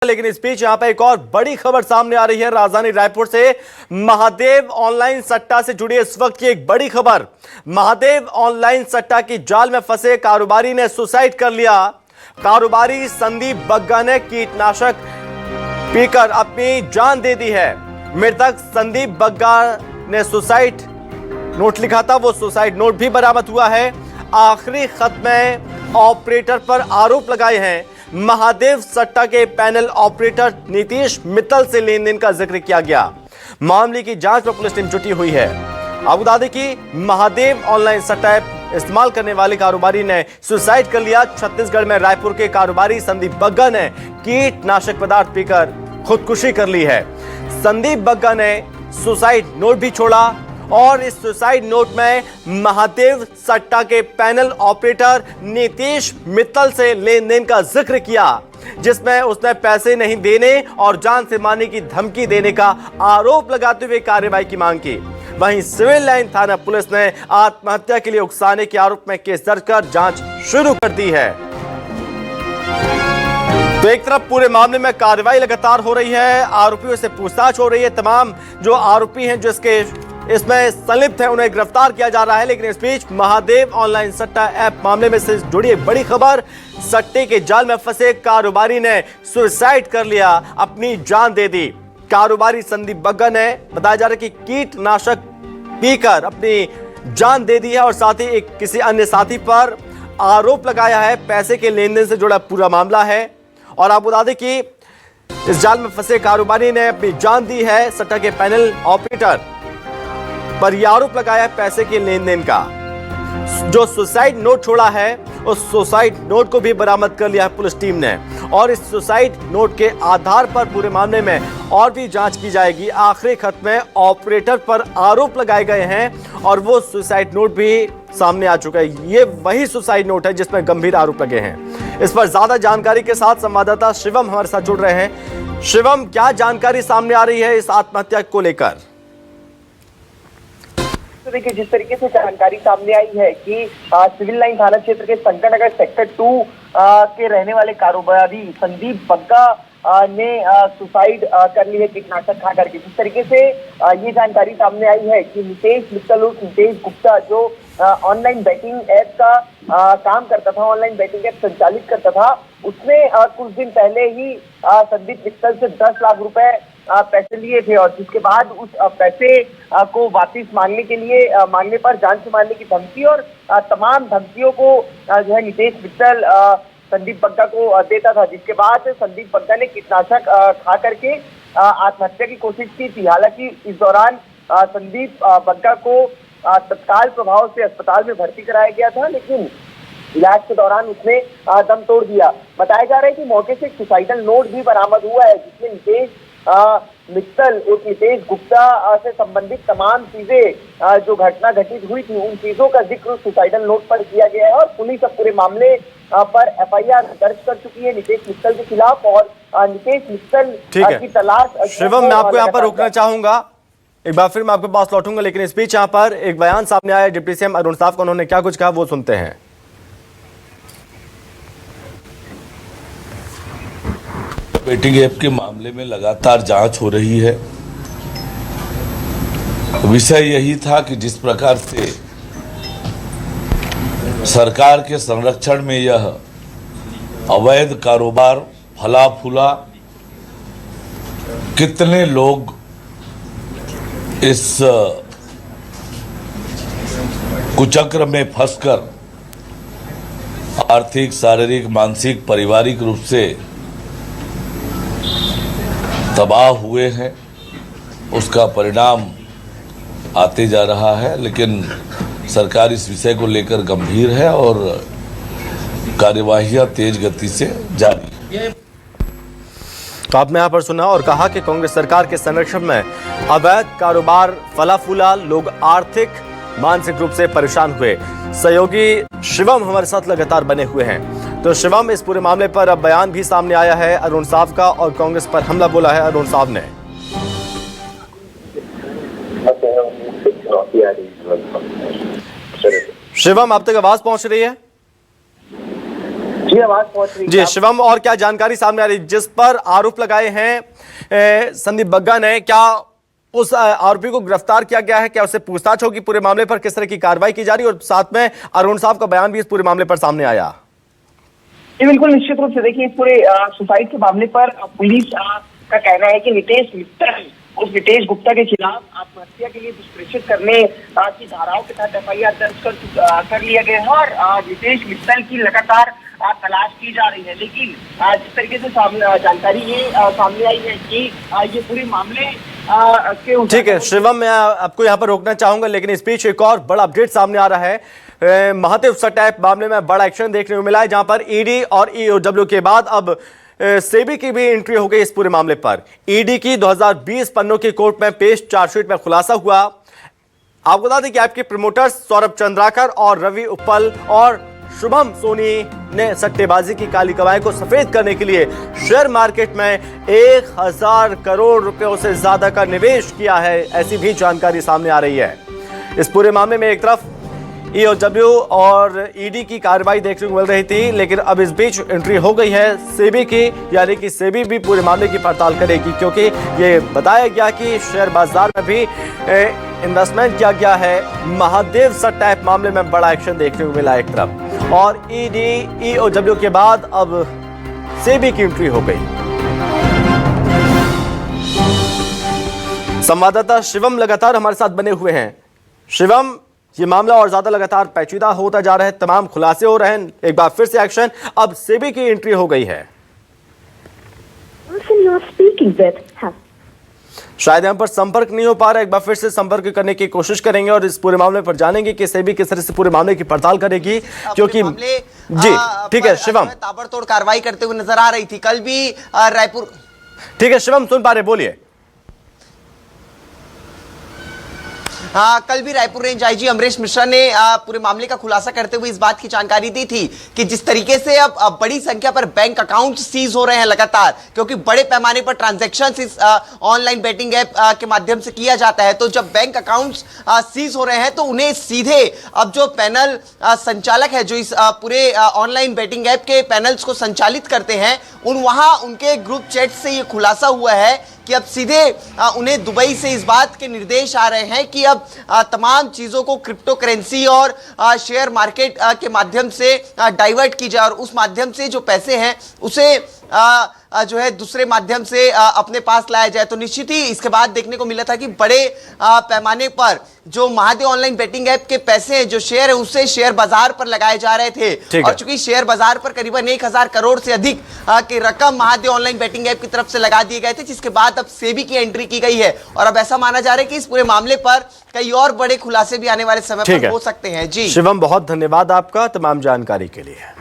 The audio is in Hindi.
लेकिन इस बीच यहां पर एक और बड़ी खबर सामने आ रही है राजधानी रायपुर से। महादेव ऑनलाइन सट्टा से जुड़ी इस वक्त की एक बड़ी खबर। महादेव ऑनलाइन सट्टा की जाल में फंसे कारोबारी ने सुसाइड कर लिया। कारोबारी संदीप बग्गा ने कीटनाशक पीकर अपनी जान दे दी है। मृतक संदीप बग्गा ने सुसाइड नोट लिखा था, वो सुसाइड नोट भी बरामद हुआ है। आखिरी खत में ऑपरेटर पर आरोप लगाए हैं। महादेव सट्टा के पैनल ऑपरेटर नीतीश मित्तल से लेन देन का जिक्र किया गया। मामले की जांच में पुलिस टीम जुटी हुई है। आपको बता दें कि महादेव ऑनलाइन सट्टा ऐप इस्तेमाल करने वाले कारोबारी ने सुसाइड कर लिया। छत्तीसगढ़ में रायपुर के कारोबारी संदीप बग्गा ने कीटनाशक पदार्थ पीकर खुदकुशी कर ली है। संदीप बग्गा ने सुसाइड नोट भी छोड़ा और इस सुसाइड नोट में महादेव सट्टा के पैनल ऑपरेटर नीतीश मित्तल से लेन देन का जिक्र किया, जिसमें उसने पैसे नहीं देने और जान से मारने की धमकी देने का आरोप लगाते हुए कार्रवाई की मांग की। वहीं सिविल लाइन थाना पुलिस ने आत्महत्या के लिए उकसाने के आरोप में केस दर्ज कर जांच शुरू कर दी है। तो एक तरफ पूरे मामले में कार्रवाई लगातार हो रही है, आरोपियों से पूछताछ हो रही है। तमाम जो आरोपी हैं जो इसमें संलिप्त है उन्हें गिरफ्तार किया जा रहा है। लेकिन इस बीच महादेव ऑनलाइन सट्टा ऐप मामले में से जुड़ी एक बड़ी खबर। सट्टे के जाल में फंसे कारोबारी ने सुसाइड कर लिया, अपनी जान दे दी। कारोबारी संदीप बग्गा ने बताया जा रहा है कि कीटनाशक पीकर अपनी जान दे दी है और साथ ही एक किसी अन्य साथी पर आरोप लगाया है। पैसे के लेन देन से जुड़ा पूरा मामला है और आप बता दें कि इस जाल में फंसे कारोबारी ने अपनी जान दी है। सट्टा के पैनल ऑपरेटर पर यह आरोप लगाया है पैसे के लेन देन का। जो सुसाइड नोट छोड़ा है उस सुसाइड नोट को भी बरामद कर लिया है पुलिस टीम ने और इस सुसाइड नोट के आधार पर पूरे मामले में और भी जांच की जाएगी। आखिरी खत में ऑपरेटर पर आरोप लगाए गए हैं और वो सुसाइड नोट भी सामने आ चुका है। ये वही सुसाइड नोट है जिसमें गंभीर आरोप लगे हैं। इस पर ज्यादा जानकारी के साथ संवाददाता शिवम हमारे साथ जुड़ रहे हैं। शिवम, क्या जानकारी सामने आ रही है इस आत्महत्या को लेकर? तो देखिए, जिस तरीके से जानकारी सामने आई है कि सिविल लाइन थाना क्षेत्र के शंकर नगर सेक्टर 2 के रहने वाले कारोबारी संदीप बग्गा ने सुसाइड कर ली है कीटनाशक खा करके। जिस तरीके से ये जानकारी सामने आई है कि नितेश मित्तल उर्फ नितेश गुप्ता जो ऑनलाइन बैटिंग ऐप का काम करता था, ऑनलाइन बैटिंग ऐप संचालित करता था, उसने कुछ दिन पहले ही संदीप मित्तल से 10 लाख रुपए पैसे लिए थे और जिसके बाद उस पैसे को वापस मांगने पर जान से मारने की धमकी और तमाम धमकियों को जो है नितेश मित्तल संदीप बग्गा को देता था। जिसके बाद संदीप बग्गा ने कीटनाशक खा करके आत्महत्या की कोशिश की थी। हालांकि इस दौरान संदीप बग्गा को तत्काल प्रभाव से अस्पताल में भर्ती कराया गया था, लेकिन इलाज के दौरान उसने दम तोड़ दिया। बताया जा रहा है कि मौके से एक सुसाइडल नोट भी बरामद हुआ है जिसमें नितेश मित्तल और नितेश गुप्ता से संबंधित तमाम चीजें जो घटना घटित हुई थी उन चीजों का जिक्र सुसाइडल नोट पर किया गया है और पुलिस अब पूरे मामले पर एफआईआर दर्ज कर चुकी है नितेश मित्तल के खिलाफ और नितेश मित्तल की तलाश। शिवम, मैं आपको यहाँ पर रोकना चाहूंगा, एक बार फिर मैं आपके पास लौटूंगा, लेकिन इस बीच यहाँ पर एक बयान सामने आया डिप्टी सीएम अरुण साव का। उन्होंने क्या कुछ कहा वो सुनते हैं। बेटिंग ऐप के मामले में लगातार जांच हो रही है। विषय यही था कि जिस प्रकार से सरकार के संरक्षण में यह अवैध कारोबार फला फूला, कितने लोग इस कुचक्र में फंसकर आर्थिक, शारीरिक, मानसिक, पारिवारिक रूप से तबाह हुए हैं, उसका परिणाम आते जा रहा है। लेकिन सरकार इस विषय को लेकर गंभीर है और कार्यवाहियां तेज गति से जारी है। तो आपने यहाँ पर सुना और कहा कि कांग्रेस सरकार के संरक्षण में अवैध कारोबार फला फूला, लोग आर्थिक मानसिक रूप से परेशान हुए। सहयोगी शिवम हमारे साथ लगातार बने हुए हैं। तो शिवम, इस पूरे मामले पर अब बयान भी सामने आया है अरुण साव का और कांग्रेस पर हमला बोला है अरुण साव ने। शिवम, आप तक आवाज पहुंच रही है? जी मेरी आवाज पहुंच रही है? जी शिवम, और क्या जानकारी सामने आ रही, जिस पर आरोप लगाए हैं संदीप बग्गा ने, क्या उस आरोपी को गिरफ्तार किया गया है? क्या उससे पूछताछ होगी? पूरे मामले पर किस तरह की कार्रवाई की जा रही है? और साथ में अरुण साहब का बयान भी इस पूरे मामले पर सामने आया। जी बिल्कुल, निश्चित रूप से देखिए, इस पूरे सुसाइड के मामले पर पुलिस का कहना है कि नितेश गुप्ता के खिलाफ आत्महत्या के लिए दुष्प्रेषित करने की धाराओं के तहत FIR दर्ज कर लिया गया है और नितेश मित्तल की लगातार तलाश की जा रही है। लेकिन जिस तरीके से जानकारी ये सामने आई है कि ये पूरे मामले के ठीक है शिवम, मैं आपको यहाँ पर रोकना चाहूंगा, लेकिन इस बीच एक और बड़ा अपडेट सामने आ रहा है। महादेव सट्टा मामले में बड़ा एक्शन देखने को मिला है, जहां पर ईडी और EOW के बाद अब सेबी की भी एंट्री हो गई इस पूरे मामले पर। ईडी की 2020 पन्नों की कोर्ट में पेश चार्जशीट में खुलासा हुआ। आपको बता दें कि आपके प्रमोटर्स सौरभ चंद्राकर और रवि उप्पल और शुभम सोनी ने सट्टेबाजी की काली कमाई को सफेद करने के लिए शेयर मार्केट में 1000 करोड़ रुपयों से ज्यादा का निवेश किया है, ऐसी भी जानकारी सामने आ रही है। इस पूरे मामले में एक तरफ EOW और ईडी की कार्रवाई देखने को मिल रही थी, लेकिन अब इस बीच एंट्री हो गई है सेबी की, यानी कि सेबी भी पूरे मामले की पड़ताल करेगी, क्योंकि ये बताया गया कि शेयर बाजार में भी इन्वेस्टमेंट किया गया है। महादेव सट्टा मामले में बड़ा एक्शन देखने को मिला एक तरफ, और ईडी EOW के बाद अब सेबी की एंट्री हो गई। संवाददाता शिवम लगातार हमारे साथ बने हुए हैं। शिवम, ये मामला और ज्यादा लगातार पेचीदा होता जा रहा है, तमाम खुलासे हो रहे हैं, एक बार फिर से एक्शन, अब सेबी की एंट्री हो गई है। शायद यहाँ पर संपर्क नहीं हो पा रहा, एक बार फिर से संपर्क करने की कोशिश करेंगे और इस पूरे मामले पर जानेंगे कि सेबी किस तरह से पूरे मामले की पड़ताल करेगी, क्योंकि जी ठीक है शिवम, ताबड़तोड़ कार्रवाई करते हुए नजर आ रही थी कल भी रायपुर। ठीक है शिवम, सुन पा रहे, बोलिए। कल भी रायपुर रेंज आईजी अमरेश मिश्रा ने पूरे मामले का खुलासा करते हुए इस बात की जानकारी दी थी कि जिस तरीके से अब बड़ी संख्या पर बैंक अकाउंट सीज हो रहे हैं लगातार, क्योंकि बड़े पैमाने पर ट्रांजैक्शंस इस ऑनलाइन बेटिंग ऐप के माध्यम से किया जाता है, तो जब बैंक अकाउंट्स सीज हो रहे हैं तो उन्हें सीधे अब जो पैनल संचालक है, जो इस पूरे ऑनलाइन बेटिंग ऐप के पैनल्स को संचालित करते हैं, वहां उनके ग्रुप चैट से ये खुलासा हुआ है कि अब सीधे उन्हें दुबई से इस बात के निर्देश आ रहे हैं कि अब तमाम चीजों को क्रिप्टो करेंसी और शेयर मार्केट के माध्यम से डाइवर्ट की जाए और उस माध्यम से जो पैसे हैं उसे जो है दूसरे माध्यम से अपने पास लाया जाए। तो निश्चित ही इसके बाद देखने को मिला था कि बड़े पैमाने पर जो महादेव ऑनलाइन बेटिंग ऐप के पैसे हैं, जो शेयर है, उससे शेयर बाजार पर लगाए जा रहे थे, और चूंकि शेयर बाजार पर करीबन 1000 करोड़ से अधिक की रकम महादेव ऑनलाइन बेटिंग ऐप की तरफ से लगा दिए गए थे, जिसके बाद अब सेबी की एंट्री की गई है और अब ऐसा माना जा रहा है कि इस पूरे मामले पर कई और बड़े खुलासे भी आने वाले समय पर हो सकते हैं। जी शिवम, बहुत धन्यवाद आपका तमाम जानकारी के लिए।